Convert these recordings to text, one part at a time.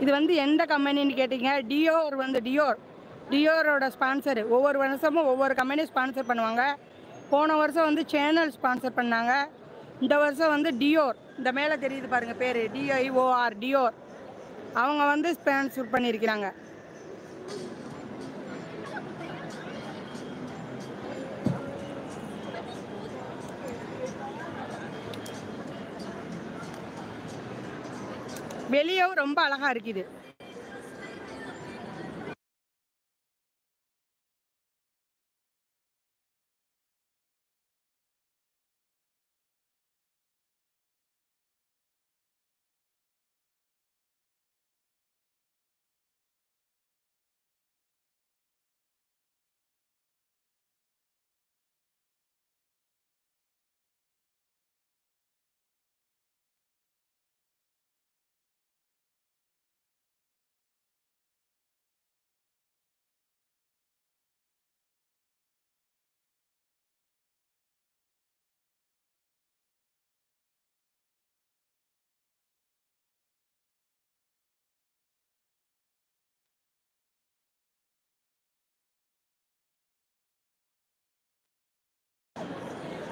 இது வந்து எந்த கம்பெனின்னு கேட்டிங்க, டியோர் வந்து டியோரோட ஸ்பான்சர். ஒவ்வொரு வருஷமும் ஒவ்வொரு கம்பெனி ஸ்பான்சர் பண்ணுவாங்க. போன வருஷம் வந்து சேனல் ஸ்பான்சர் பண்ணாங்க. இந்த வருஷம் வந்து டியோர், இந்த மேலே தெரியுது பாருங்கள் பேர், டிஐஓஆர், டியோர், அவங்க வந்து ஸ்பான்சர் பண்ணியிருக்கிறாங்க. வெளியவும் ரொம்ப அழகாக இருக்குது.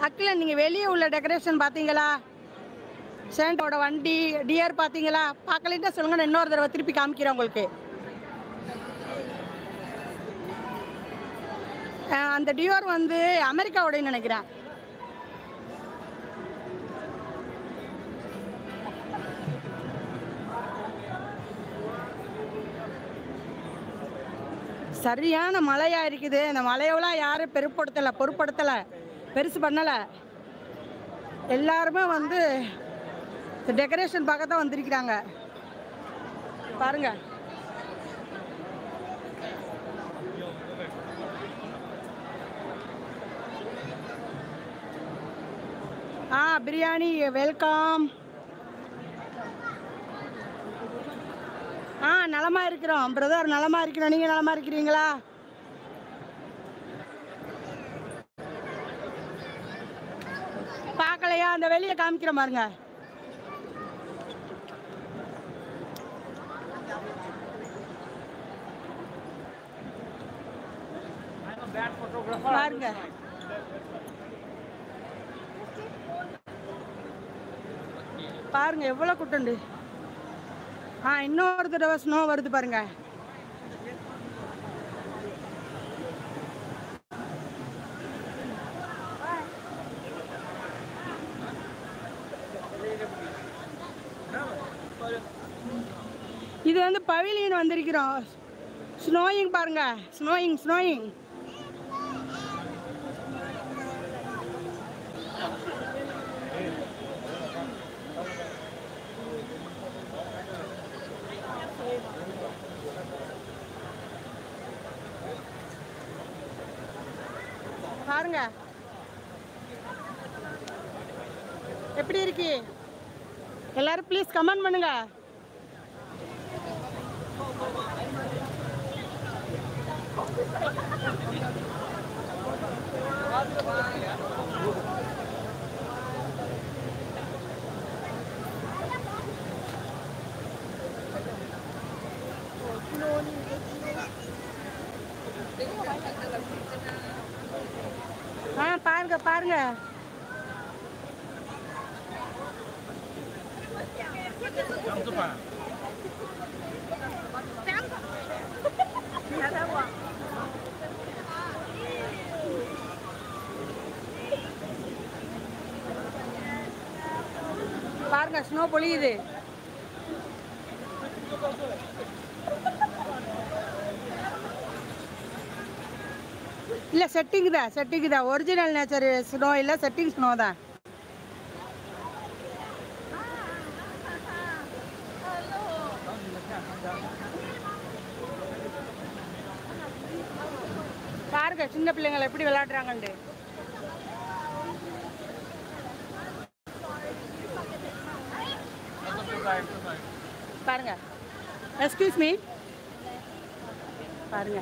அக்கில் நீங்கள் வெளியே உள்ள டெக்கரேஷன் பார்த்தீங்களா? சேண்டோட வண்டி டியர் பார்த்தீங்களா? பார்க்கலன்னா சொல்லுங்க, நான் இன்னொரு தடவை திருப்பி காமிக்கிறேன் உங்களுக்கு. அந்த டியோர் வந்து அமெரிக்காவோடன்னு நினைக்கிறேன். சரியான மழையாக இருக்குது. இந்த மழையெல்லாம் யாரும் பொருட்படுத்தலை, பெருசு பண்ணலை. எல்லாருமே வந்து டெக்கரேஷன் பார்க்க தான் வந்திருக்கிறாங்க. பாருங்க, பிரியாணி வெல்கம். நலமா இருக்கிறோம் பிரதர், நலமா இருக்கிறோம். நீங்க நலமா இருக்கிறீங்களா? பார்க்கலையா? அந்த வெளியே காமிக்கிற பாருங்க. பாருங்க, பாருங்க எவ்வளவு கூட்டண்டு. இன்னொரு தடவை ஸ்னோ வருது பாருங்க. இது வந்து பவிலியன் வந்திருக்கிறோம். ஸ்னோயிங் பாருங்க, ஸ்னோயிங். பாருங்க எப்படி இருக்கு. எல்லாரும் ப்ளீஸ் கமெண்ட் பண்ணுங்க. பாருங்க பாருங்க. பாருங்க ஸ்னோ பொழியுது. இல்லை செட்டிங் தான், ஒரிஜினல் நேச்சர் ஸ்னோ இல்லை, செட்டிங் ஸ்னோ தான். பாருங்க சின்ன பிள்ளைங்களை எப்படி விளையாடுறாங்கண்டு. பாருங்க, எக்ஸ்கியூஸ் மீ, பாருங்க.